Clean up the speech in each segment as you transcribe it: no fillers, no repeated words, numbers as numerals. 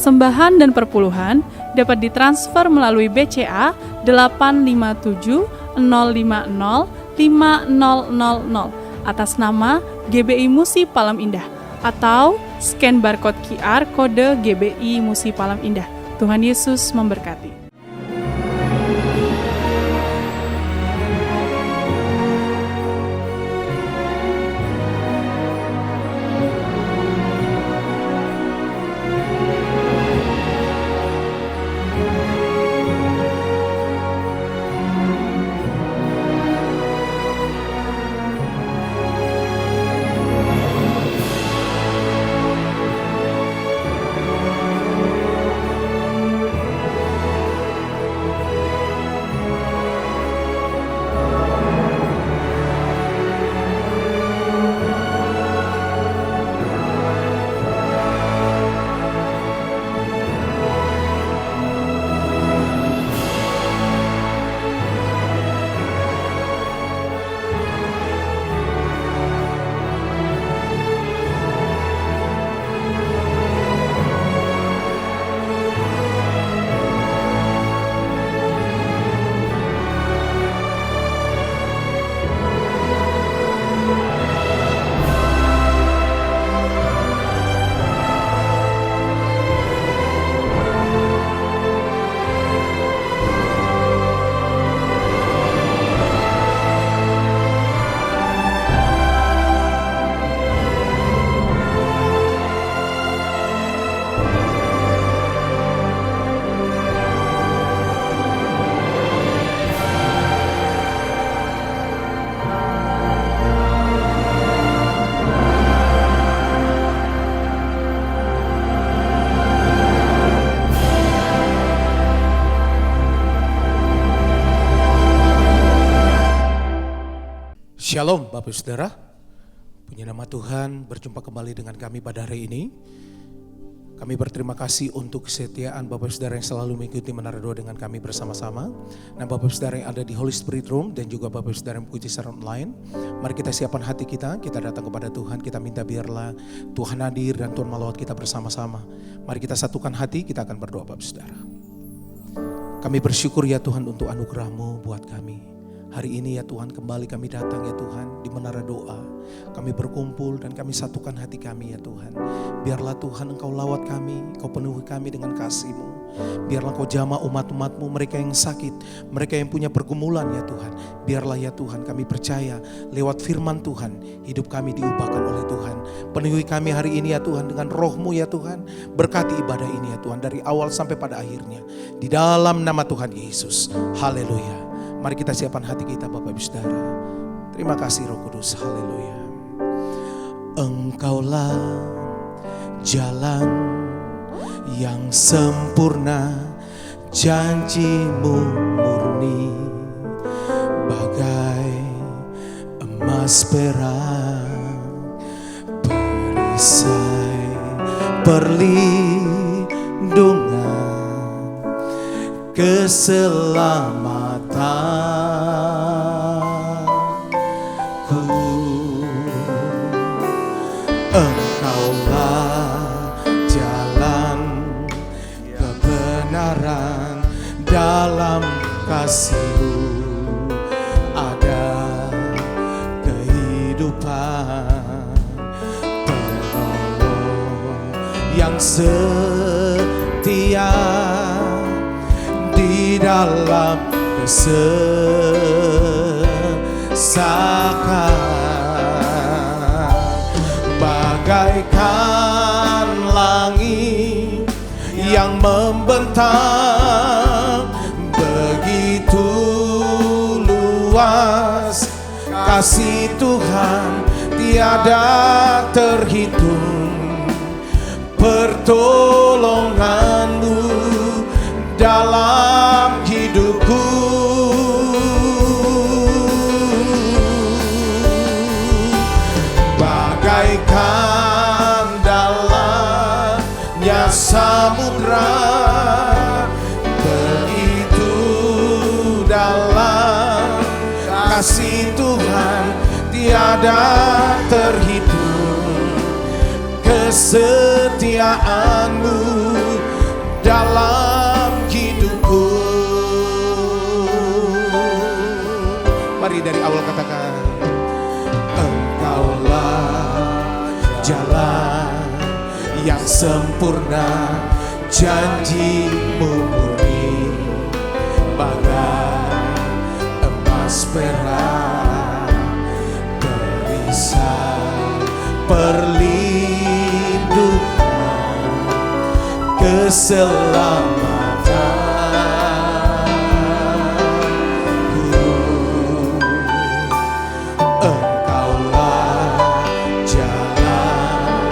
persembahan dan perpuluhan dapat ditransfer melalui BCA 857 050 5000 atas nama GBI Musi Palam Indah atau scan barcode QR kode GBI Musi Palam Indah. Tuhan Yesus memberkati. Shalom Bapak Saudara, puji nama Tuhan, berjumpa kembali dengan kami pada hari ini. Kami berterima kasih untuk kesetiaan Bapak Saudara yang selalu mengikuti Menara Doa dengan kami bersama-sama. Nah Bapak Saudara yang ada di Holy Spirit Room dan juga Bapak Saudara yang mengikuti secara online, mari kita siapkan hati kita datang kepada Tuhan, kita minta biarlah Tuhan hadir dan Tuhan melawat kita bersama-sama. Mari kita satukan hati, kita akan berdoa Bapak Saudara. Kami bersyukur ya Tuhan untuk anugerah-Mu buat kami. Hari ini ya Tuhan kembali kami datang ya Tuhan di Menara Doa. Kami berkumpul dan kami satukan hati kami ya Tuhan. Biarlah Tuhan Engkau lawat kami, Engkau penuhi kami dengan kasih-Mu. Biarlah Engkau jamah umat-umat-Mu, mereka yang sakit, mereka yang punya pergumulan ya Tuhan. Biarlah ya Tuhan kami percaya lewat firman Tuhan hidup kami diubahkan oleh Tuhan. Penuhi kami hari ini ya Tuhan dengan roh-Mu ya Tuhan. Berkati ibadah ini ya Tuhan dari awal sampai pada akhirnya. Di dalam nama Tuhan Yesus. Haleluya. Mari kita siapkan hati kita Bapak Ibu Saudara. Terima kasih Roh Kudus. Haleluya. Engkaulah jalan yang sempurna, janji-Mu murni bagai emas perak, perisai perlindungan, keselamatan. Engkaulah jalan kebenaran, dalam kasih-Mu ada kehidupan, penolong yang setia di dalam kesesakan, bagaikan langit yang membentang, begitu luas kasih Tuhan tiada terhitung, pertolongan-Mu dalam hidupku. Bagaikan dalamnya samudra, begitu dalam kasih Tuhan tiada terhitung, kesetiaan-Mu dalam hidupku. Mari dari awal katakan, Engkaulah jalan yang sempurna, janji-Mu murni bagai emas perak, perisai perlindungan, keselamatan. Engkaulah jalan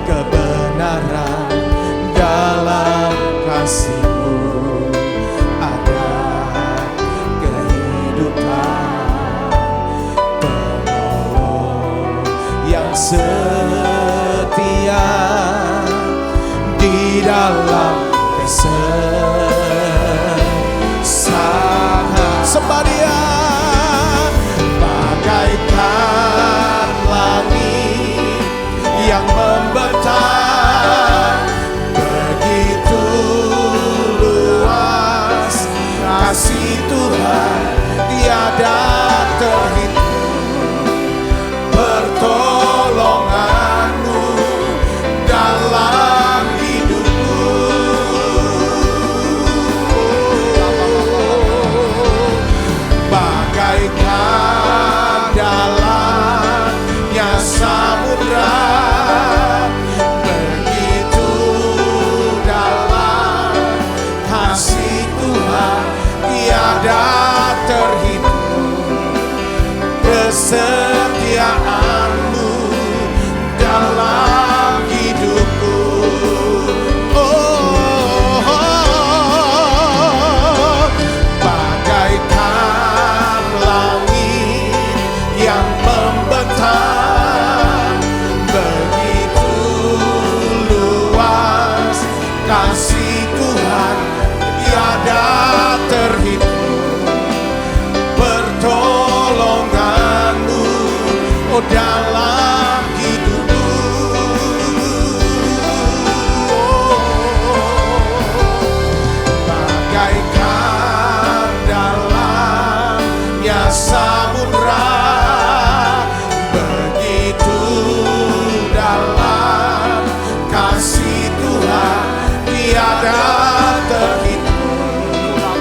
kebenaran, dalam kasih-Mu ada kehidupan. Penolong yang setia di dalam kesesakan. Sembah Dia. Bagaikan langit yang membentang, begitu luas kasih Tuhan, tiada terhitung. Pertolongan-Mu dalam hidupku. Bagaikan dalamnya samudra, begitu dalam kasih Tuhan, tiada terhitung. Kesetiaan-Mu dalam hidupku. Bagaikan langit yang membentang, begitu luas kasih Tuhan, tiada terhitung. Pertolongan-Mu dalam hidupku. Bagaikan dalamnya samudra, begitu dalam kasih Tuhan, tiada terhitung.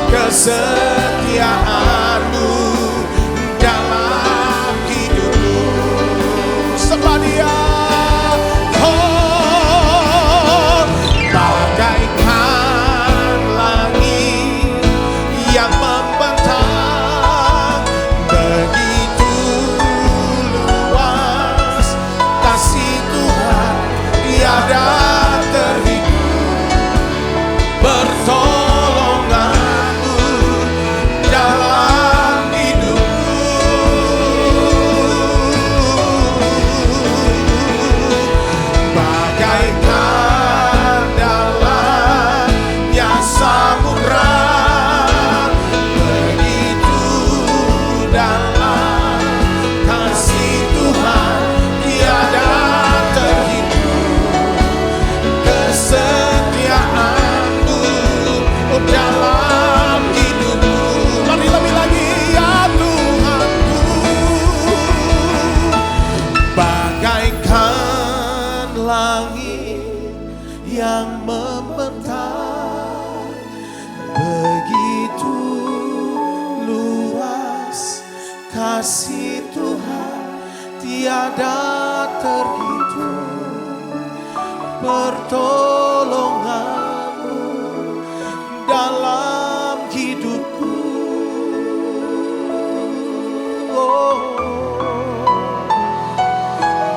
Kesetiaan-Mu dalam hidupku. Sembah Dia. Oh, bagaikan langit yang membentang, begitu luas kasih Tuhan, tiada terhitung. Pertolongan-Mu dalam hidupku. Bagaikan dalamnya samudra, begitu dalam kasih Tuhan, tiada terhitung. Kesetiaan-Mu dalam hidupku. Mari lebih lagi, ya Tuhanku. Bagaikan langit yang membentang, begitu luas kasih Tuhan, tiada terhitung. Pertolongan-Mu dalam hidupku. Oh,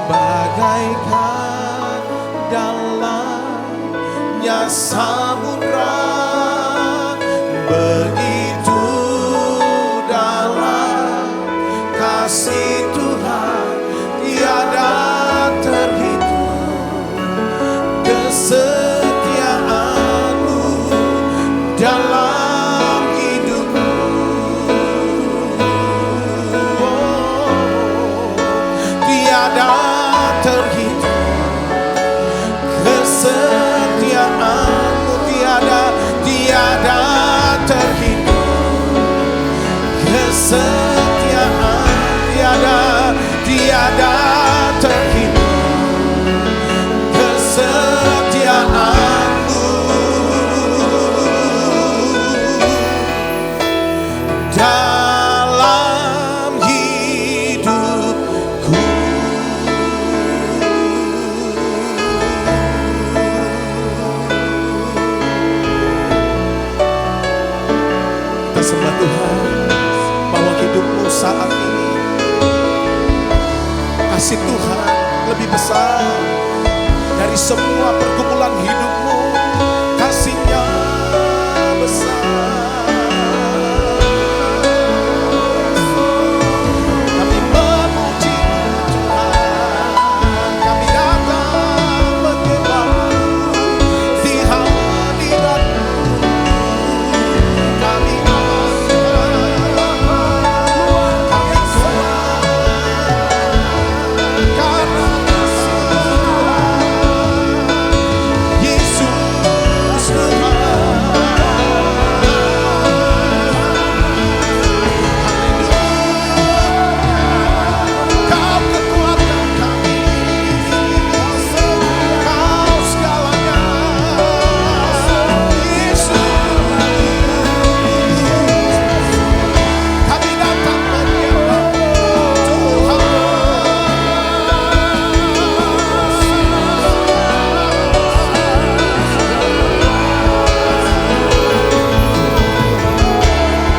bagaikan dalamnya samudra, begitu dalam kasih Tuhan, tiada terhitung. Kesetiaan-Mu dalam hidupku. Oh, tiada terhitung. Kesetiaan-Mu besar dari semua pergumulan hidupmu. Kasih-Nya besar. Kami memuji Tuhan, kami datang menyembah di hadirat-Mu. Kami aman, kami kuat karena kasih Tuhan, Yesus Tuhan. Kau kekuatan kami, Kau segalanya, Yesus. Kami datang menyembah Tuhan.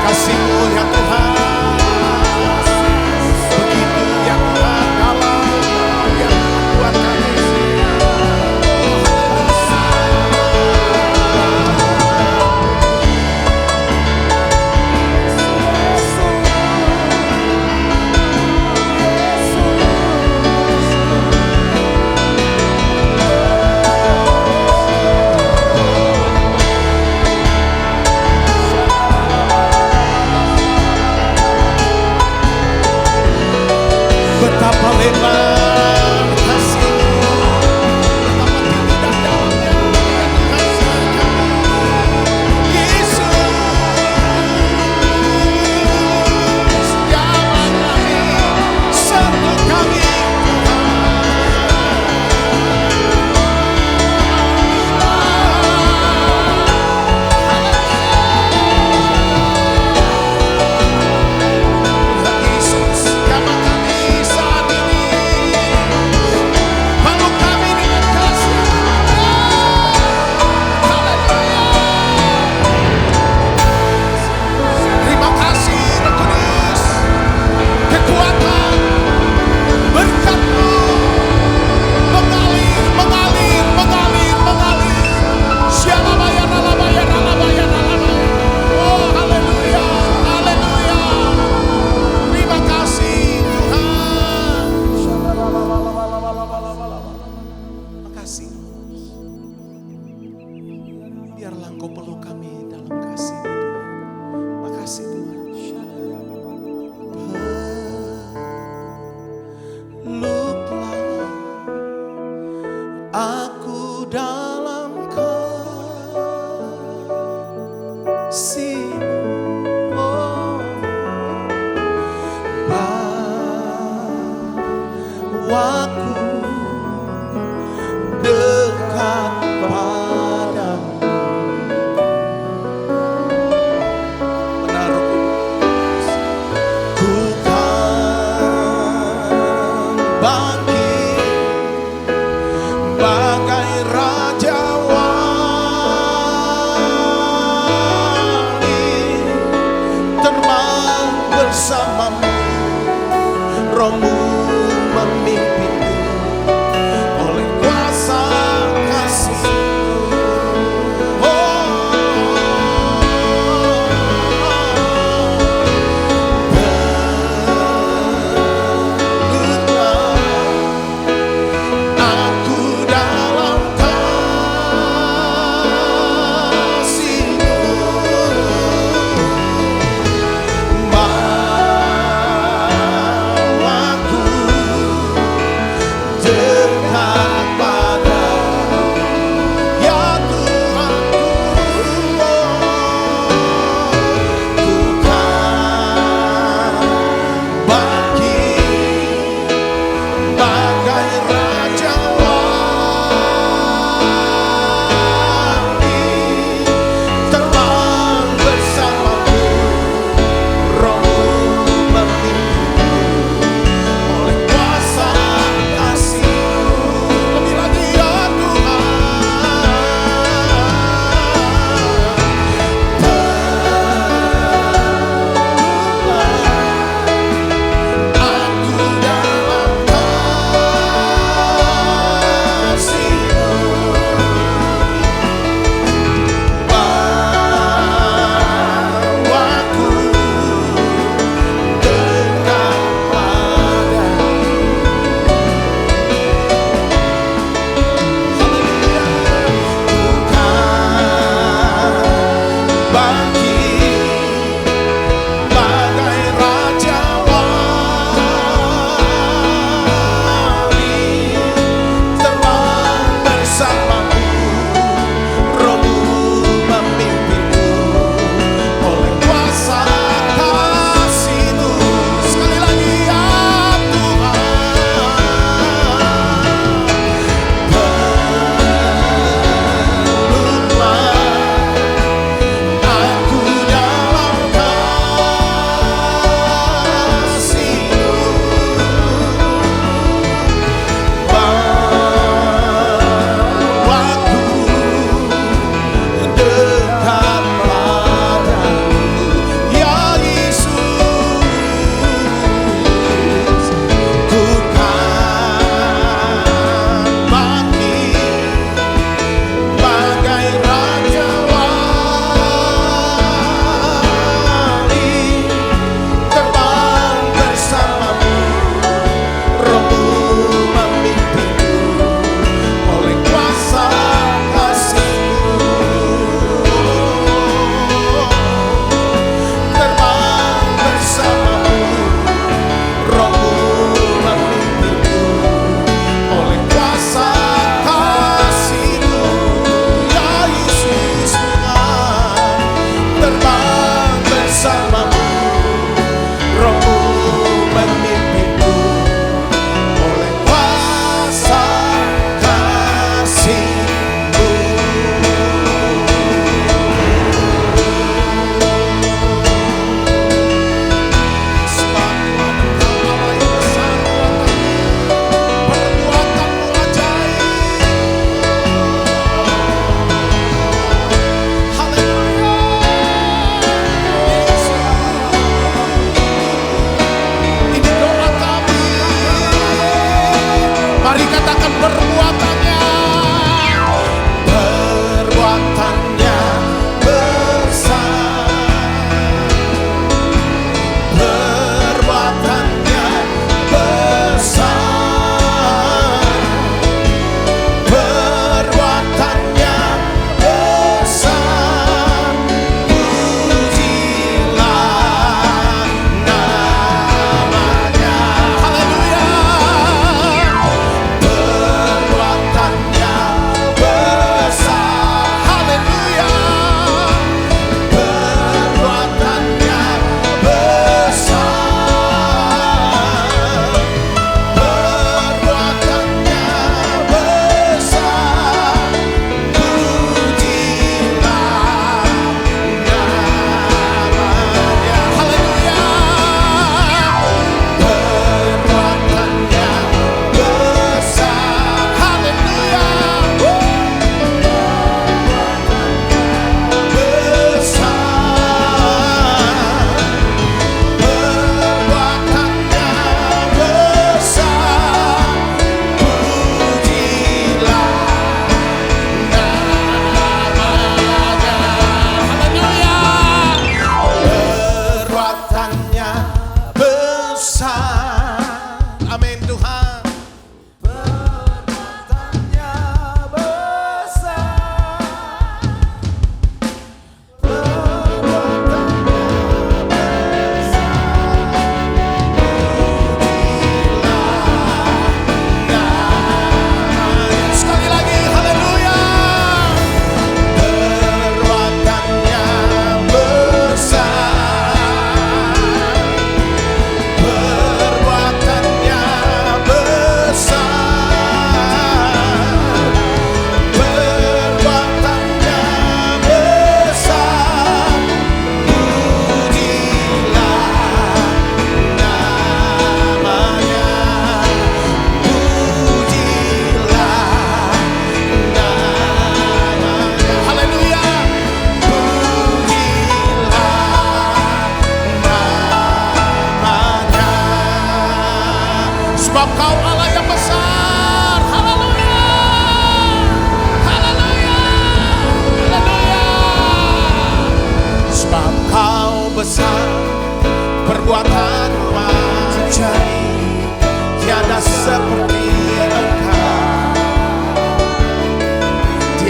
Kasih-Mu ya Tuhan, begitu ya Tuhan, dalam yang membuat kami betapa lebar kasih-Mu, betapa tinggi dan dalamnya kasih kami, Yesus. Jangan lagi sentuh kami, Yesus. Jamah kami saat ini, peluk kami dengan kasih. Haleluya. Terima kasih Roh Kudus, kekuatan berkat-Mu mengalir, mengalir, mengalir, mengalir. Shalabaya, ralabaya, ralabaya, ralabaya. Oh, haleluya, haleluya. Terima kasih Tuhan. Makasih. Biarlah Engkau peluk kami dalam kasih. Makasih Tuhan. Peluklah aku dalam kasih-Mu. Oh, bawaku dekat padamu. Menaruh ku kan bangkit bagai raja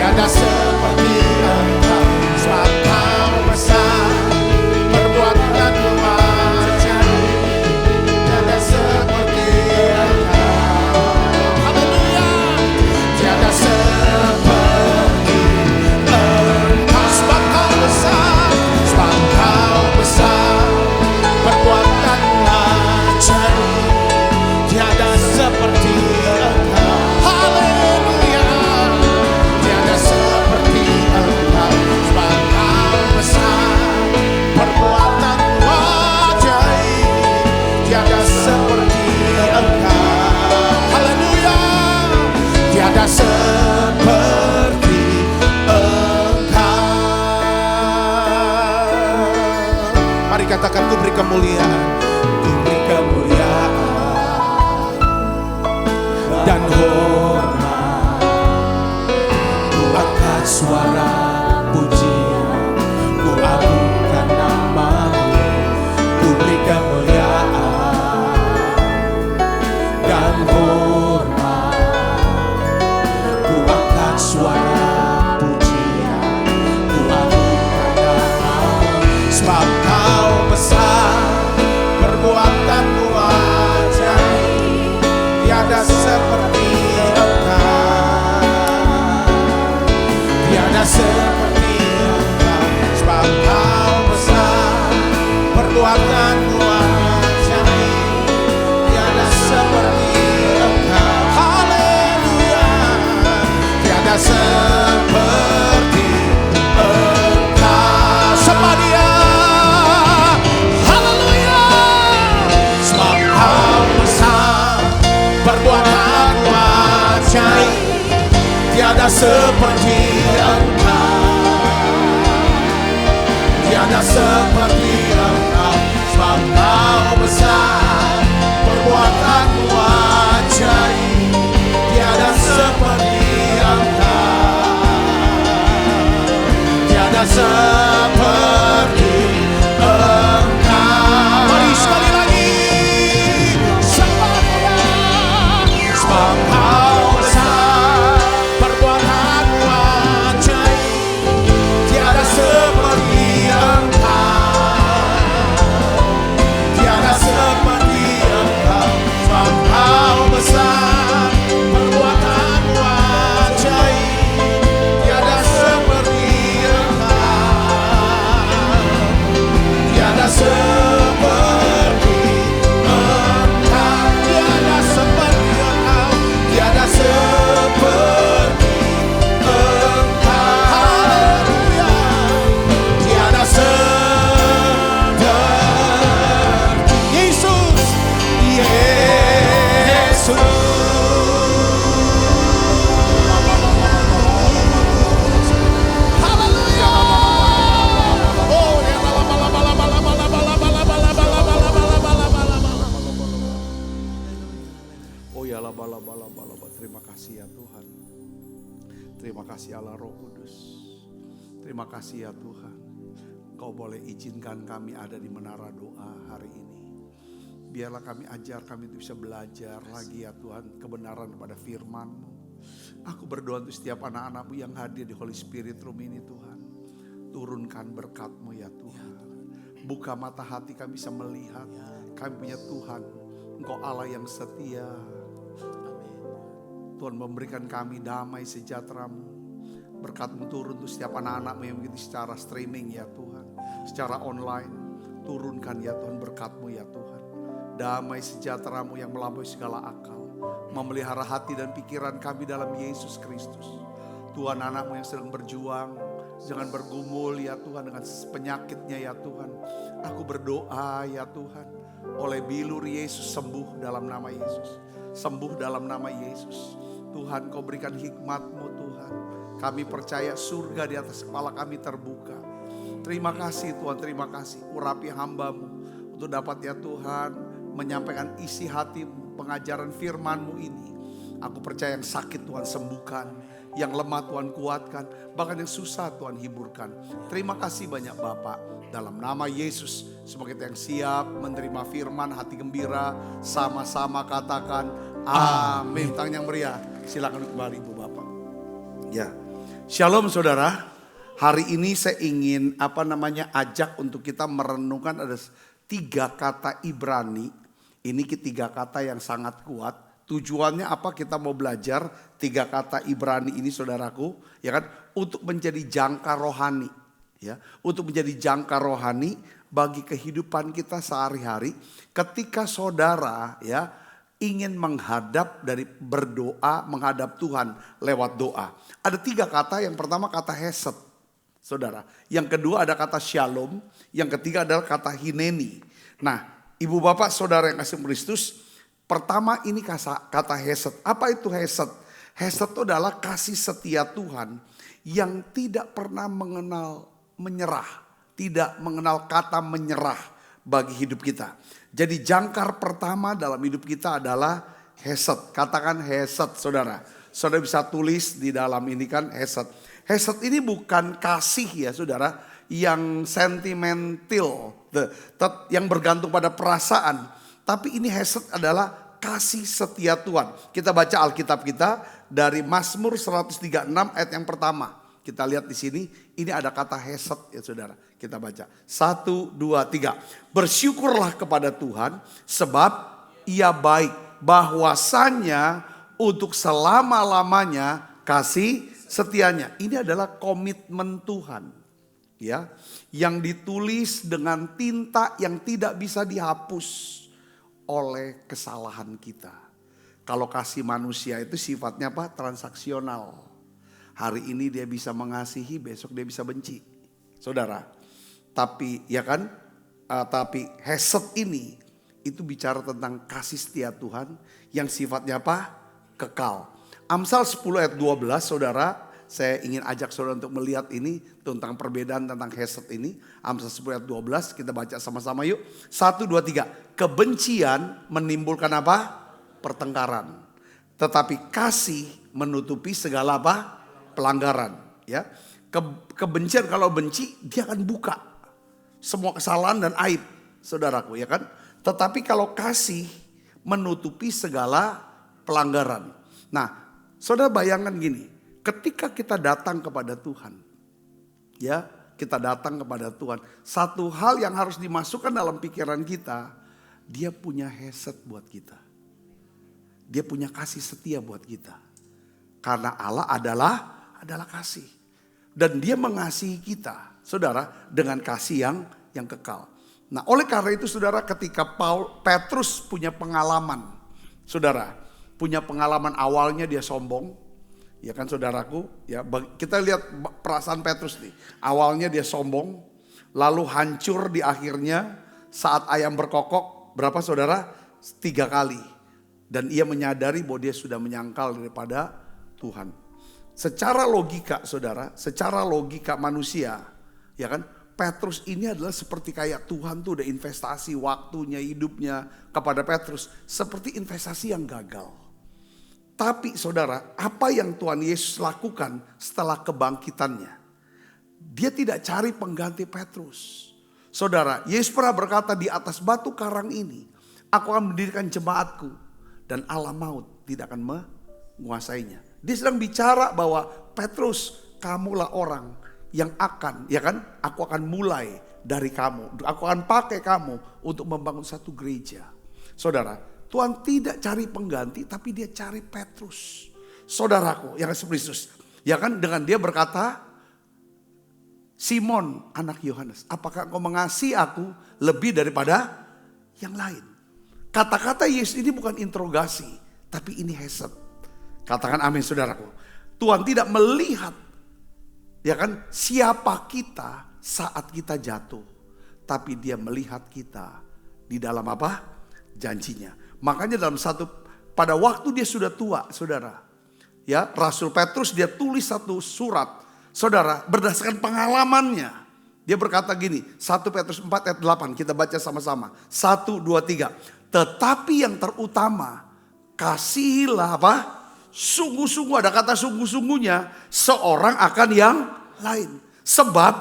tiada seperti Engkau, sebab Kau besar, perbuatanmu ajaib, tiada seperti Engkau. Haleluya, tiada seperti Engkau, sebab Kau besar, sebab Kau besar, perbuatanmu ajaib, tiada seperti Engkau. Haleluya, tiada seperti Engkau, sebab Kau besar, perbuatanmu ajaib, tiada seperti Engkau. Haleluya, tiada seperti Engkau. Mari katakan, ku beri kemuliaan, ku beri kemuliaan dan hormat, ku angkat suara pujian, ku agungkan nama-Mu, ku beri kemuliaan dan hormat, ku angkat suara pujian, ku agungkan nama-Mu, sebab Kau besar, perbuatanmu ajaib, tiada seperti Engkau, tiada seperti Engkau, sebab Kau besar, perbuatanmu ajaib, tiada seperti Engkau. Haleluya, tiada seperti Engkau. Sembah Dia, haleluya, sebab Kau besar, perbuatanmu ajaib, tiada seperti Engkau, tiada seperti Engkau, sebab Kau besar, perbuatanmu ajaib, tiada seperti Engkau, tiada seperti Engkau. Mari sekali lagi, sembah Dia, sebab Kau besar, perbuatanmu ajaib, tiada seperti Engkau, tiada seperti Engkau, sebab Kau besar, perbuatanmu ajaib, tiada seperti Engkau, tiada seperti Engkau, tiada seperti Engkau, tiada seperti Engkau. Haleluya, tiada seperti Yesus, Yesus. Haleluya. Oh, ya Oh ya la bala bala bala bala. Terima kasih ya Tuhan. Terima kasih Allah Roh Kudus. Terima kasih ya Tuhan. Kau boleh izinkan kami ada di menara doa hari ini. Biarlah kami ajar kami itu bisa belajar lagi ya Tuhan kebenaran pada firman-Mu. Aku berdoa untuk setiap anak-anak-Mu yang hadir di Holy Spirit Room ini Tuhan. Turunkan berkat-Mu ya Tuhan. Buka mata hati kami bisa melihat. Kami punya Tuhan. Engkau Allah yang setia. Tuhan memberikan kami damai sejahtera-Mu. Berkat-Mu turun untuk setiap anak-anak-Mu yang begitu secara streaming ya Tuhan. Secara online. Turunkan ya Tuhan berkat-Mu ya Tuhan. Damai sejahtera-Mu yang melampaui segala akal. Memelihara hati dan pikiran kami dalam Yesus Kristus. Tuhan, anak-Mu yang sedang berjuang. Jangan bergumul ya Tuhan dengan penyakitnya ya Tuhan. Aku berdoa ya Tuhan. Oleh bilur Yesus sembuh dalam nama Yesus. Sembuh dalam nama Yesus. Tuhan, Kau berikan hikmat-Mu Tuhan. Kami percaya surga di atas kepala kami terbuka. Terima kasih Tuhan, terima kasih. Urapi hamba-Mu untuk dapat ya Tuhan menyampaikan isi hati-Mu, pengajaran firman-Mu ini. Aku percaya yang sakit Tuhan sembuhkan, yang lemah Tuhan kuatkan, bahkan yang susah Tuhan hiburkan. Terima kasih banyak Bapak. Dalam nama Yesus, semoga kita yang siap menerima firman, hati gembira, sama-sama katakan amin. Tangan yang meriah, silakan kembali Ibu Bapak. Ya, Shalom saudara. Hari ini saya ingin ajak untuk kita merenungkan ada 3 kata Ibrani. Ini 3 kata yang sangat kuat. Tujuannya apa? Kita mau belajar 3 kata Ibrani ini saudaraku, ya kan? Untuk menjadi jangkar rohani, ya. Untuk menjadi jangkar rohani bagi kehidupan kita sehari-hari. Ketika saudara ya ingin menghadap dari berdoa, menghadap Tuhan lewat doa. Ada 3 kata, yang pertama kata hesed, saudara. Yang kedua ada kata shalom, yang ketiga adalah kata hineni. Nah, ibu bapak saudara yang kasih Kristus, pertama ini kata hesed. Apa itu hesed? Hesed itu adalah kasih setia Tuhan yang tidak pernah mengenal menyerah. Tidak mengenal kata menyerah bagi hidup kita. Jadi jangkar pertama dalam hidup kita adalah hesed. Katakan hesed saudara. Saudara bisa tulis di dalam ini kan hesed. Hesed ini bukan kasih ya saudara. Yang sentimental. Yang bergantung pada perasaan. Tapi ini hesed adalah kasih setia Tuhan. Kita baca Alkitab kita dari Mazmur 136 ayat yang pertama. Kita lihat di sini, ini ada kata hesed ya saudara. Kita baca 1, 2, 3. Bersyukurlah kepada Tuhan sebab ia baik. Bahwasanya untuk selama-lamanya kasih setianya. Ini adalah komitmen Tuhan. Ya, yang ditulis dengan tinta yang tidak bisa dihapus oleh kesalahan kita. Kalau kasih manusia itu sifatnya apa? Transaksional. Hari ini dia bisa mengasihi, besok dia bisa benci. Saudara, tapi ya kan? Tapi hesed ini itu bicara tentang kasih setia Tuhan yang sifatnya apa? Kekal. Amsal 10 ayat 12 saudara, saya ingin ajak saudara untuk melihat ini tentang perbedaan tentang hesed ini. Amsal 10 ayat 12 kita baca sama-sama yuk. 1, 2, 3. Kebencian menimbulkan apa? Pertengkaran. Tetapi kasih menutupi segala apa? Pelanggaran. Ya. Kebencian kalau benci dia akan buka semua kesalahan dan aib saudaraku ya kan. Tetapi kalau kasih menutupi segala pelanggaran. Nah saudara bayangkan gini. Ketika kita datang kepada Tuhan. Ya kita datang kepada Tuhan. Satu hal yang harus dimasukkan dalam pikiran kita. Dia punya hesed buat kita. Dia punya kasih setia buat kita. Karena Allah adalah kasih. Dan dia mengasihi kita. Saudara dengan kasih yang kekal. Nah oleh karena itu saudara ketika Petrus punya pengalaman. Saudara punya pengalaman awalnya dia sombong. Ya kan saudaraku, ya kita lihat perasaan Petrus nih. Awalnya dia sombong, lalu hancur di akhirnya saat ayam berkokok, berapa saudara? 3 kali. Dan ia menyadari bahwa dia sudah menyangkal daripada Tuhan. Secara logika saudara, secara logika manusia, ya kan? Petrus ini adalah seperti kayak Tuhan tuh udah investasi waktunya, hidupnya kepada Petrus. Seperti investasi yang gagal. Tapi saudara, apa yang Tuhan Yesus lakukan setelah kebangkitannya? Dia tidak cari pengganti Petrus. Saudara, Yesus pernah berkata di atas batu karang ini, aku akan mendirikan jemaatku dan alam maut tidak akan menguasainya. Dia sedang bicara bahwa Petrus, kamulah orang yang akan, ya kan? Aku akan mulai dari kamu. Aku akan pakai kamu untuk membangun satu gereja. Saudara, Tuhan tidak cari pengganti tapi dia cari Petrus. Saudaraku yang kasih Kristus. Ya kan dengan dia berkata, Simon anak Yohanes, apakah engkau mengasihi aku lebih daripada yang lain? Kata-kata Yesus ini bukan interogasi tapi ini hesed. Katakan amin saudaraku. Tuhan tidak melihat ya kan siapa kita saat kita jatuh. Tapi dia melihat kita di dalam apa? Janjinya. Makanya dalam pada waktu dia sudah tua saudara. Ya Rasul Petrus dia tulis satu surat. Saudara berdasarkan pengalamannya. Dia berkata gini 1 Petrus 4 ayat 8 kita baca sama-sama. 1, 2, 3. Tetapi yang terutama kasihilah apa? Sungguh-sungguh ada kata sungguh-sungguhnya seorang akan yang lain. Sebab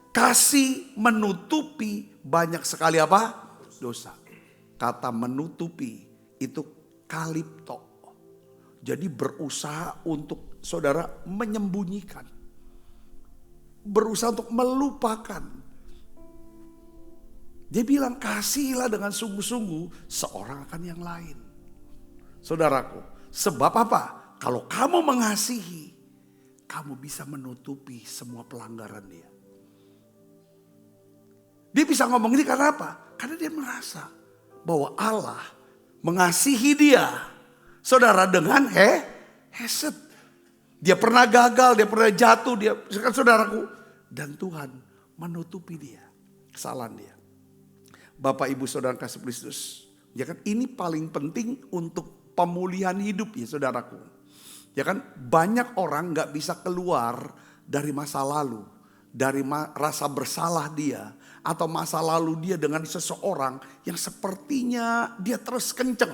kasih menutupi banyak sekali apa? Dosa. Kata menutupi itu kalipto. Jadi berusaha untuk saudara menyembunyikan. Berusaha untuk melupakan. Dia bilang kasihilah dengan sungguh-sungguh seorang akan yang lain. Saudaraku, sebab apa? Kalau kamu mengasihi, kamu bisa menutupi semua pelanggaran dia. Dia bisa ngomong ini karena apa? Karena dia merasa bahwa Allah mengasihi dia. Saudara dengan hesed. Dia pernah gagal, dia pernah jatuh, dia saudaraku. Dan Tuhan menutupi dia, kesalahan dia. Bapak Ibu Saudara kasih Kristus. Ya kan, ini paling penting untuk pemulihan hidup ya saudaraku. Ya kan, banyak orang gak bisa keluar dari masa lalu. Dari rasa bersalah dia. Atau masa lalu dia dengan seseorang yang sepertinya dia terus kenceng.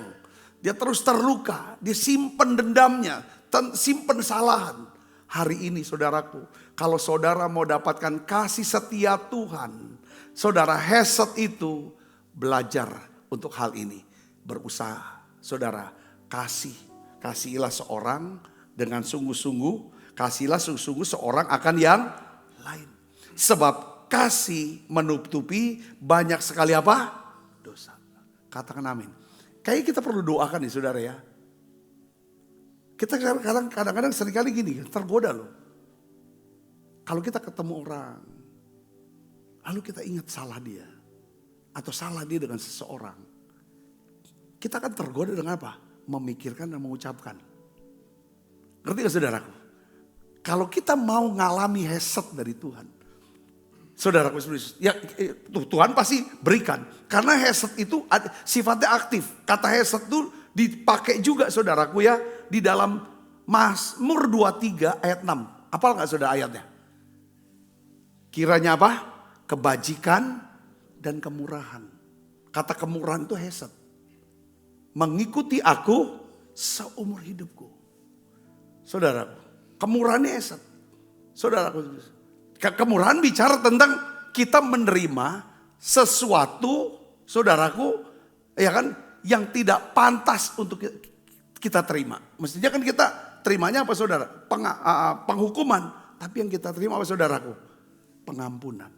Dia terus terluka, dia simpen dendamnya, simpen kesalahan. Hari ini saudaraku, kalau saudara mau dapatkan kasih setia Tuhan, saudara hesed itu belajar untuk hal ini. Berusaha, saudara kasihilah seorang dengan sungguh-sungguh, kasihilah sungguh-sungguh seorang akan yang lain. Sebab kasih menutupi banyak sekali apa? Dosa. Katakan amin. Kayaknya kita perlu doakan nih saudara ya. Kita kadang-kadang seringkali gini, tergoda loh. Kalau kita ketemu orang, lalu kita ingat salah dia. Atau salah dia dengan seseorang. Kita akan tergoda dengan apa? Memikirkan dan mengucapkan. Ngerti gak saudaraku? Kalau kita mau ngalami hesed dari Tuhan. Saudaraku, ya, Tuhan pasti berikan. Karena hesed itu sifatnya aktif. Kata hesed itu dipakai juga saudaraku ya. Di dalam Mazmur 23 ayat 6. Apal gak saudara ayatnya? Kiranya apa? Kebajikan dan kemurahan. Kata kemurahan itu hesed. Mengikuti aku seumur hidupku. Saudaraku, kemurahan ini hesed. Saudaraku, kemurahan bicara tentang kita menerima sesuatu, saudaraku, ya kan, yang tidak pantas untuk kita terima. Mestinya kan kita terimanya apa saudara? Penghukuman. Tapi yang kita terima apa saudaraku? Pengampunan,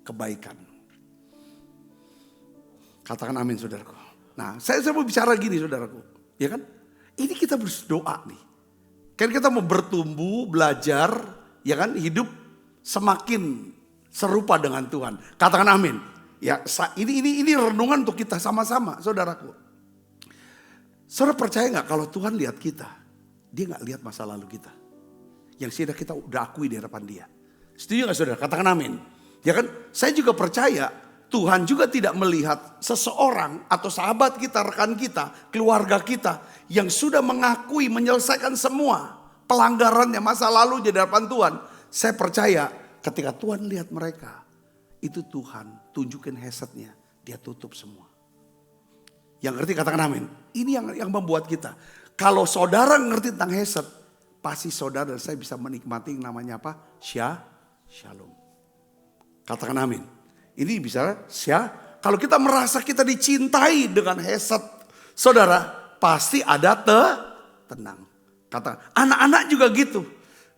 kebaikan. Katakan amin saudaraku. Nah, saya mau bicara gini saudaraku, ya kan? Ini kita berdoa nih. Kan kita mau bertumbuh, belajar, ya kan, hidup semakin serupa dengan Tuhan. Katakan amin. Ya, ini renungan untuk kita sama-sama, saudaraku. Saudara percaya nggak kalau Tuhan lihat kita, dia nggak lihat masa lalu kita, yang sudah kita udah akui di hadapan dia. Setuju nggak saudara? Katakan amin. Ya kan? Saya juga percaya Tuhan juga tidak melihat seseorang atau sahabat kita, rekan kita, keluarga kita yang sudah mengakui menyelesaikan semua pelanggarannya masa lalu di hadapan Tuhan. Saya percaya ketika Tuhan lihat mereka, itu Tuhan tunjukin hesednya, dia tutup semua. Yang ngerti katakan amin. Ini yang membuat kita. Kalau saudara ngerti tentang hesed, pasti saudara dan saya bisa menikmati yang namanya apa? Shalom. Katakan amin. Ini bisa kalau kita merasa kita dicintai dengan hesed, saudara pasti ada tenang. Kata anak-anak juga gitu.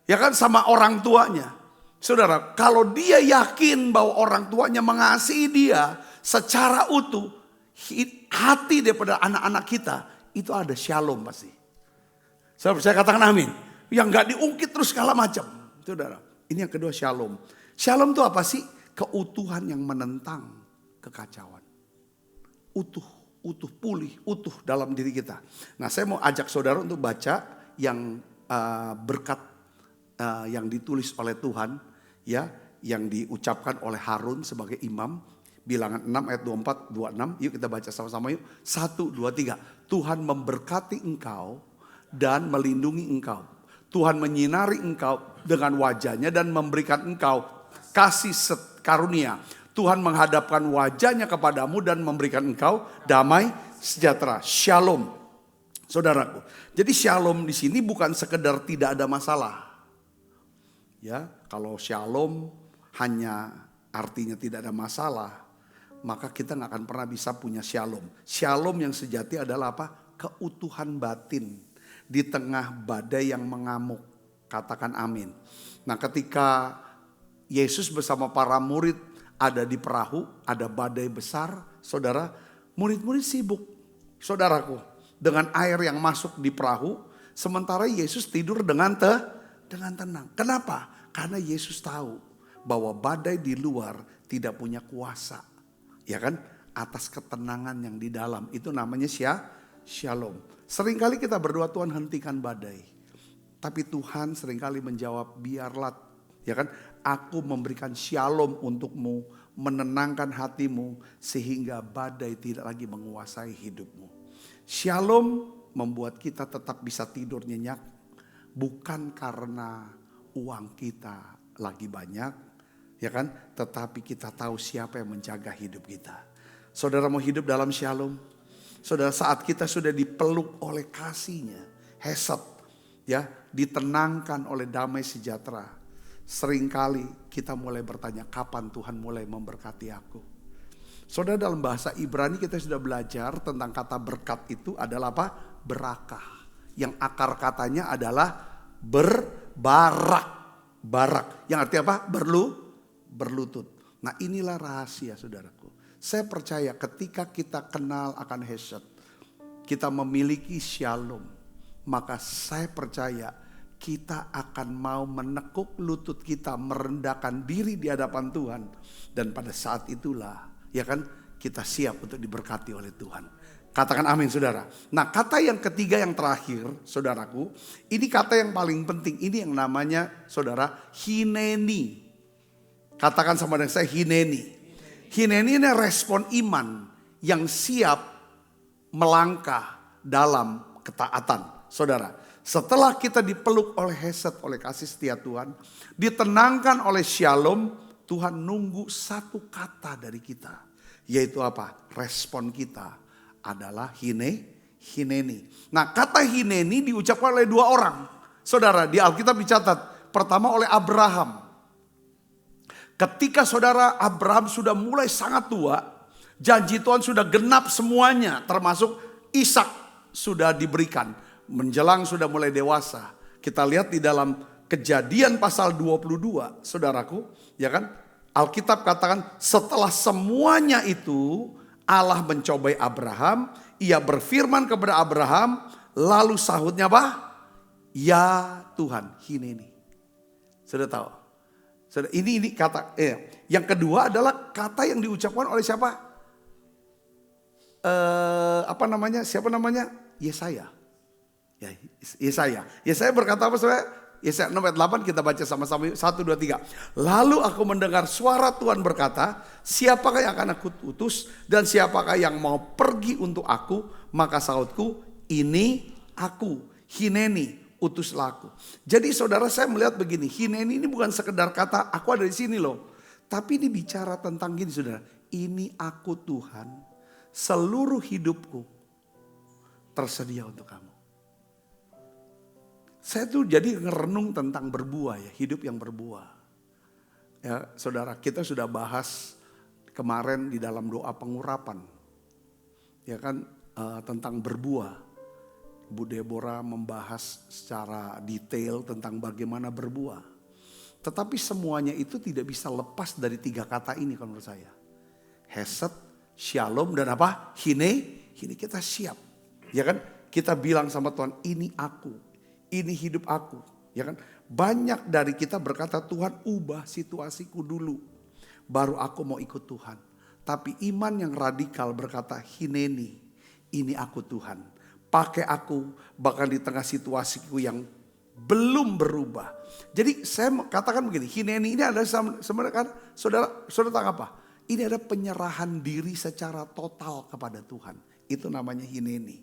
Ya kan sama orang tuanya. Saudara, kalau dia yakin bahwa orang tuanya mengasihi dia secara utuh, hati daripada anak-anak kita itu ada shalom pasti. Saya katakan amin. Yang gak diungkit terus segala macam. Saudara, ini yang kedua shalom. Shalom itu apa sih? Keutuhan yang menentang kekacauan. Utuh, pulih, utuh dalam diri kita. Nah, saya mau ajak saudara untuk baca yang berkat yang ditulis oleh Tuhan, ya, yang diucapkan oleh Harun sebagai imam. Bilangan 6 ayat 24, 26. Yuk kita baca sama-sama yuk. 1, 2, 3. Tuhan memberkati engkau dan melindungi engkau. Tuhan menyinari engkau dengan wajahnya dan memberikan engkau kasih karunia. Tuhan menghadapkan wajahnya kepadamu dan memberikan engkau damai sejahtera. Shalom. Saudaraku. Jadi shalom di sini bukan sekedar tidak ada masalah. Ya, kalau shalom hanya artinya tidak ada masalah, maka kita gak akan pernah bisa punya shalom. Shalom yang sejati adalah apa? Keutuhan batin di tengah badai yang mengamuk. Katakan amin. Nah, ketika Yesus bersama para murid ada di perahu, ada badai besar, saudara, murid-murid sibuk, saudaraku, dengan air yang masuk di perahu, sementara Yesus tidur dengan tenang. Kenapa? Karena Yesus tahu bahwa badai di luar tidak punya kuasa, ya kan, atas ketenangan yang di dalam. Itu namanya shalom. Seringkali kita berdoa, Tuhan hentikan badai. Tapi Tuhan seringkali menjawab, biarlah, ya kan, aku memberikan shalom untukmu, menenangkan hatimu sehingga badai tidak lagi menguasai hidupmu. Shalom membuat kita tetap bisa tidur nyenyak, bukan karena uang kita lagi banyak, ya kan, tetapi kita tahu siapa yang menjaga hidup kita. Saudara mau hidup dalam shalom? Saudara, saat kita sudah dipeluk oleh kasih-Nya, hesed, ya, ditenangkan oleh damai sejahtera, seringkali kita mulai bertanya, kapan Tuhan mulai memberkati aku? Saudara, dalam bahasa Ibrani kita sudah belajar tentang kata berkat itu adalah apa? Berakah. Yang akar katanya adalah berbarak. Barak. Yang artinya apa? Berlutut. Nah, inilah rahasia, saudaraku. Saya percaya ketika kita kenal akan hesed, kita memiliki shalom, maka saya percaya kita akan mau menekuk lutut kita, merendahkan diri di hadapan Tuhan. Dan pada saat itulah, ya kan, kita siap untuk diberkati oleh Tuhan. Katakan amin, saudara. Nah, kata yang ketiga yang terakhir, saudaraku, ini kata yang paling penting. Ini yang namanya, saudara, hineni. Katakan sama dengan saya, hineni. Hineni ini respon iman yang siap melangkah dalam ketaatan. Saudara, setelah kita dipeluk oleh hesed, oleh kasih setia Tuhan, ditenangkan oleh shalom, Tuhan nunggu satu kata dari kita. Yaitu apa? Respon kita adalah hineni. Nah, kata hineni diucapkan oleh dua orang. Saudara, di Alkitab dicatat, pertama oleh Abraham. Ketika saudara Abraham sudah mulai sangat tua, janji Tuhan sudah genap semuanya, termasuk Ishak sudah diberikan. Menjelang sudah mulai dewasa. Kita lihat di dalam Kejadian pasal 22, saudaraku, ya kan? Alkitab katakan setelah semuanya itu Allah mencobai Abraham, ia berfirman kepada Abraham, lalu sahutnya apa? Ya Tuhan, hineni. Sudah tahu? Ini kata. Yang kedua adalah kata yang diucapkan oleh siapa? Siapa namanya? Yesaya. Ya, Yesaya berkata apa, saudara? Yesaya 6 ayat 8 kita baca sama-sama. 1, 2, 3. Lalu aku mendengar suara Tuhan berkata, siapakah yang akan aku utus dan siapakah yang mau pergi untuk aku? Maka sahutku, ini aku, hineni. Utuslah aku. Jadi saudara, saya melihat begini, hineni ini bukan sekedar kata aku ada di sini loh. Tapi ini bicara tentang gini, saudara. Ini aku Tuhan, seluruh hidupku tersedia untuk kamu. Saya tuh jadi ngerenung tentang berbuah ya, hidup yang berbuah. Ya, saudara, kita sudah bahas kemarin di dalam doa pengurapan. Ya kan, tentang berbuah. Bu Deborah membahas secara detail tentang bagaimana berbuah. Tetapi semuanya itu tidak bisa lepas dari 3 kata ini kalau menurut saya. Hesed, shalom, dan apa? Hine kita siap. Ya kan? Kita bilang sama Tuhan, ini aku. Ini hidup aku. Ya kan? Banyak dari kita berkata, Tuhan ubah situasiku dulu. Baru aku mau ikut Tuhan. Tapi iman yang radikal berkata, hineni, ini aku Tuhan. Pakai aku bahkan di tengah situasiku yang belum berubah. Jadi saya katakan begini, hineni ini adalah sebenarnya kan saudara tahu apa? Ini ada penyerahan diri secara total kepada Tuhan. Itu namanya hineni.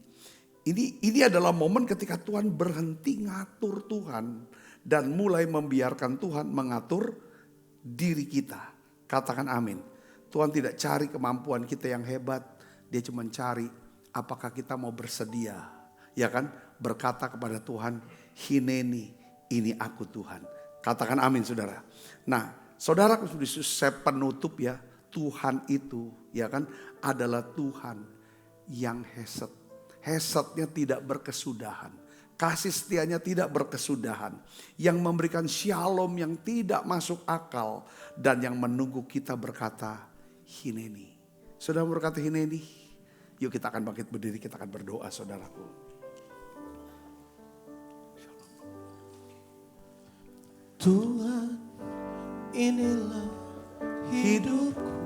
Ini adalah momen ketika Tuhan berhenti ngatur Tuhan dan mulai membiarkan Tuhan mengatur diri kita. Katakan amin. Tuhan tidak cari kemampuan kita yang hebat, dia cuma cari apakah kita mau bersedia, ya kan, berkata kepada Tuhan, hineni, ini aku Tuhan. Katakan amin, saudara. Nah, saudara, saya penutup ya, Tuhan itu, ya kan, adalah Tuhan yang hesed. Hesednya tidak berkesudahan. kasih setianya tidak berkesudahan, yang memberikan shalom yang tidak masuk akal, dan yang menunggu kita berkata, Hineni. Saudara berkata Hineni? Yuk kita akan bangkit berdiri, kita akan berdoa saudaraku. Tuhan, inilah hidupku.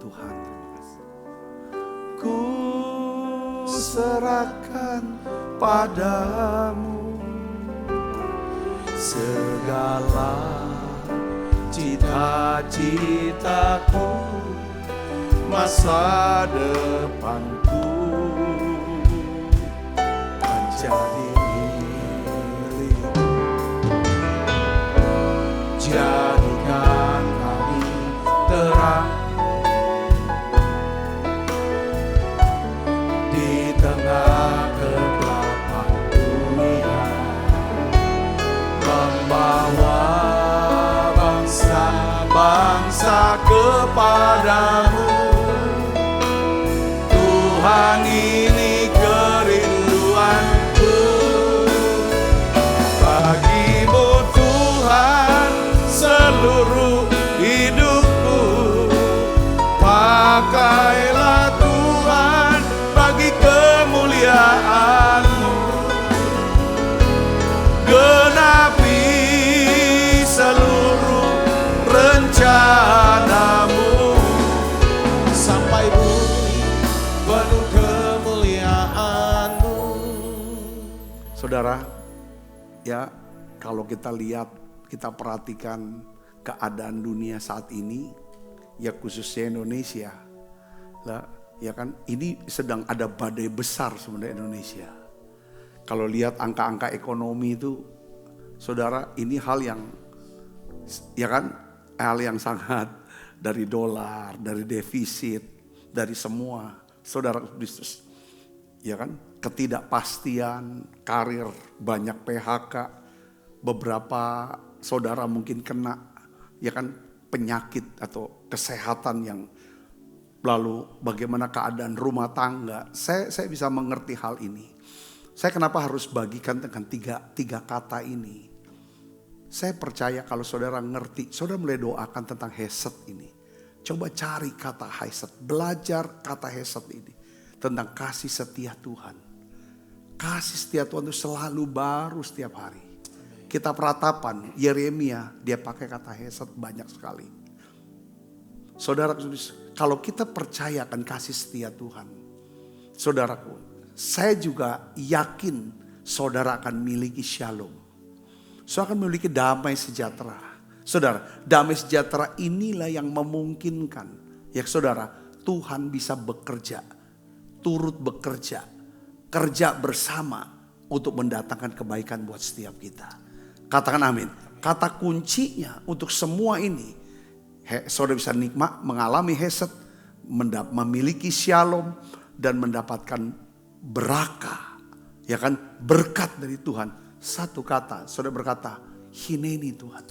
Tuhan, terima kasih. Ku serahkan padamu segala cita-citaku, masa depanku menjadi milikmu. Jadikan kami terang di tengah kegelapan dunia, membawa bangsa-bangsa kepadamu. Tuhan, ini kerinduanku bagimu Tuhan, seluruh hidupku. Pakailah Tuhan bagi kemuliaan-Mu, genapi seluruh rencana-Mu, sampai bumi penuh kemuliaan-Mu. Saudara, ya kalau kita lihat, kita perhatikan keadaan dunia saat ini, ya khususnya Indonesia, lah, ya kan, ini sedang ada badai besar sebenarnya Indonesia. Kalau lihat angka-angka ekonomi itu, saudara, ini hal yang, ya kan, hal yang sangat dari dolar, dari defisit, dari semua, saudara bisnis, ya kan, ketidakpastian, karir, banyak PHK, beberapa saudara mungkin kena, ya kan, penyakit atau kesehatan yang, lalu bagaimana keadaan rumah tangga. Saya bisa mengerti hal ini. Saya kenapa harus bagikan dengan tiga kata ini. Saya percaya kalau saudara ngerti, saudara mulai doakan tentang Hesed ini. Coba cari kata Hesed, belajar kata Hesed ini. Tentang kasih setia Tuhan. Kasih setia Tuhan itu selalu baru setiap hari. Kita peratapan, Yeremia, dia pakai kata Hesed banyak sekali. Saudara, kalau kita percaya akan kasih setia Tuhan, saudaraku, saya juga yakin saudara akan miliki shalom. Saudara akan memiliki damai sejahtera. Saudara, damai sejahtera inilah yang memungkinkan, ya saudara, Tuhan bisa bekerja, turut bekerja, kerja bersama untuk mendatangkan kebaikan buat setiap kita. Katakan amin. Kata kuncinya untuk semua ini, saudara bisa nikmat, mengalami Hesed, memiliki shalom, dan mendapatkan berkah, ya kan, berkat dari Tuhan. Satu kata, saudara berkata, Hineni Tuhan.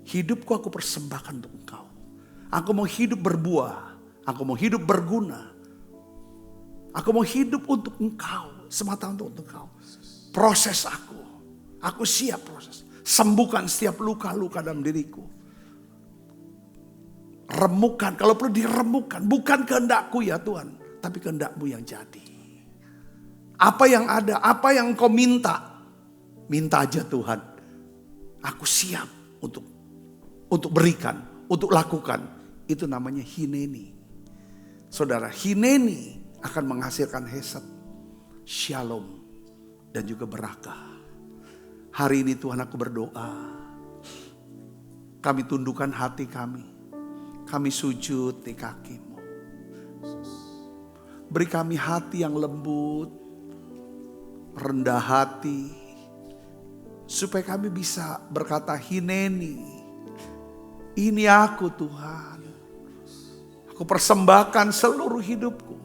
Hidupku aku persembahkan untuk Engkau. Aku mau hidup berbuah, aku mau hidup berguna. Aku mau hidup untuk Engkau, semata untuk Engkau. Proses aku siap proses. Sembuhkan setiap luka-luka dalam diriku. Remukan, kalau perlu diremukan. Bukan kehendakku ya Tuhan, tapi kehendak-Mu yang jadi. Apa yang ada, apa yang Engkau minta, minta aja Tuhan. Aku siap untuk berikan, untuk lakukan. Itu namanya Hineni. Saudara, Hineni akan menghasilkan Hesed, shalom, dan juga berkah. Hari ini Tuhan, aku berdoa. Kami tundukkan hati kami. Kami sujud di kaki-Mu. Beri kami hati yang lembut, rendah hati, supaya kami bisa berkata, Hineni, ini aku Tuhan. Aku persembahkan seluruh hidupku,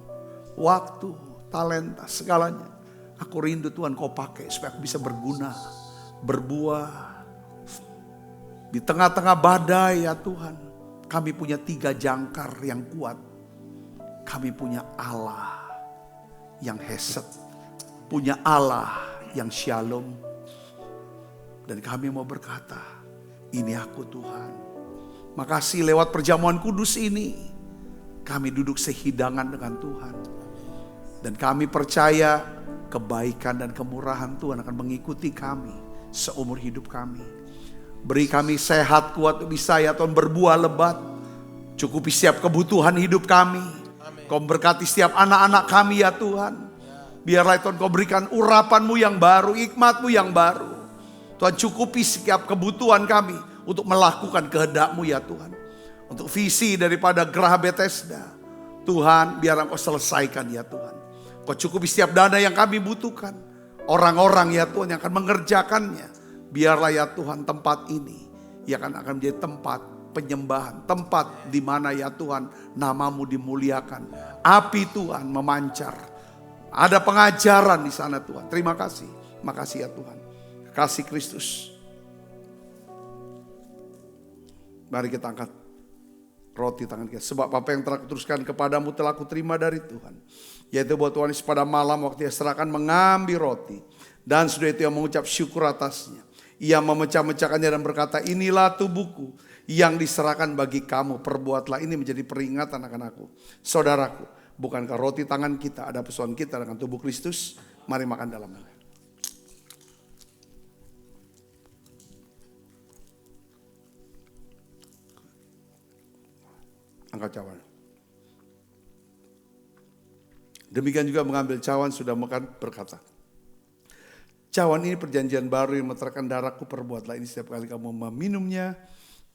waktu, talenta, segalanya. Aku rindu Tuhan Kau pakai supaya aku bisa berguna, berbuah. Di tengah-tengah badai ya Tuhan, kami punya 3 jangkar yang kuat. Kami punya Allah yang Hesed, punya Allah yang shalom. Dan kami mau berkata, ini aku Tuhan. Makasih lewat perjamuan kudus ini, kami duduk sehidangan dengan Tuhan. Dan kami percaya kebaikan dan kemurahan Tuhan akan mengikuti kami seumur hidup kami. Beri kami sehat, kuat, bisa ya Tuhan berbuah lebat. Cukupi setiap kebutuhan hidup kami. Kau berkati setiap anak-anak kami ya Tuhan. Biarlah Tuhan kau berikan urapan-Mu yang baru, hikmat-Mu yang baru. Tuhan cukupi setiap kebutuhan kami untuk melakukan kehendak-Mu ya Tuhan. Untuk visi daripada Geraha Bethesda. Tuhan biar Engkau selesaikan ya Tuhan. Kau cukupi setiap dana yang kami butuhkan. Orang-orang ya Tuhan yang akan mengerjakannya. Biarlah ya Tuhan tempat ini yang akan menjadi tempat penyembahan. Tempat di mana ya Tuhan nama-Mu dimuliakan. Api Tuhan memancar. Ada pengajaran di sana Tuhan. Terima kasih. Makasih ya Tuhan. Kasih Kristus. Mari kita angkat roti tangan kita. Sebab apa yang telah kuteruskan kepadamu telah kuterima dari Tuhan. Yaitu bahwa Tuhan Yesus pada malam waktu ia serahkan mengambil roti. Dan sudah itu ia mengucap syukur atasnya. Ia memecah-mecahkannya dan berkata, inilah tubuhku yang diserahkan bagi kamu. Perbuatlah ini menjadi peringatan akan aku. Saudaraku, bukankah roti tangan kita ada persoalan kita dengan tubuh Kristus? Mari makan dalam nama. Angkat cawan. Demikian juga mengambil cawan sudah makan berkata, cawan ini perjanjian baru yang meterangkan darahku, perbuatlah ini setiap kali kamu meminumnya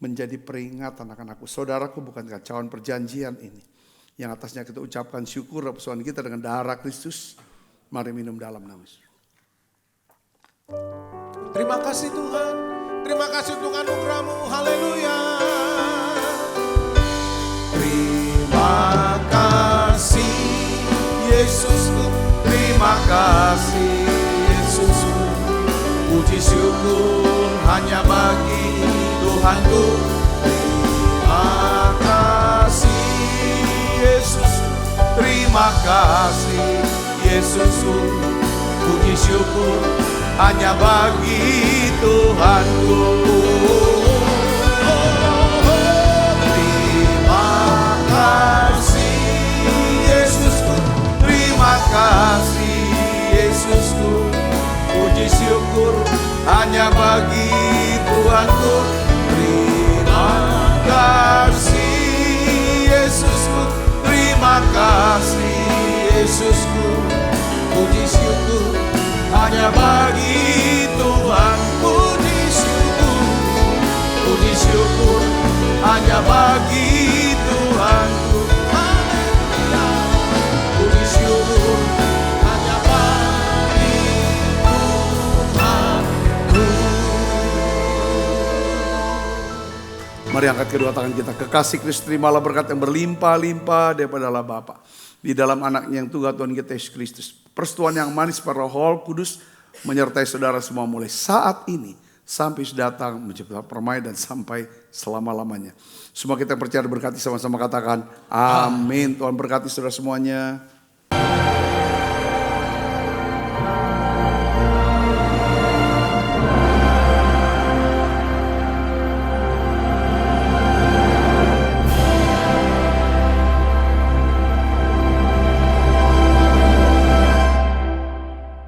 menjadi peringatan akan aku. Saudaraku, bukankah cawan perjanjian ini yang atasnya kita ucapkan syukur atas persoalan kita dengan darah Kristus? Mari minum dalam nama Yesus. Terima kasih Tuhan. Terima kasih untuk anugerah-Mu. Haleluya. Terima kasih Yesusku. Terima kasih Yesusku. Puji syukur hanya bagi Tuhanku. Terima kasih Yesusku. Terima kasih Yesusku. Puji syukur hanya bagi Tuhanku. Terima kasih Yesusku. Terima kasih Yesusku. Puji syukur hanya bagi Tuhanku. Terima kasih Yesusku. Terima kasih Yesusku. Puji syukur hanya bagi Tuhan. Puji syukur hanya bagi Tuhanku. Haleluya. Puji syukur hanya bagi Tuhanku. Mari angkat kedua tangan kita. Kekasih Kristus, terimalah berkat yang berlimpah-limpah daripada Allah Bapa. Di dalam anaknya yang tunggal Tuhan kita Yesus Kristus. Persetujuan yang manis pada Roh Kudus menyertai saudara semua mulai saat ini sampai datang mencipta permai dan sampai selama-lamanya. Semua kita percaya berkati sama-sama katakan amin. Tuhan berkati saudara semuanya.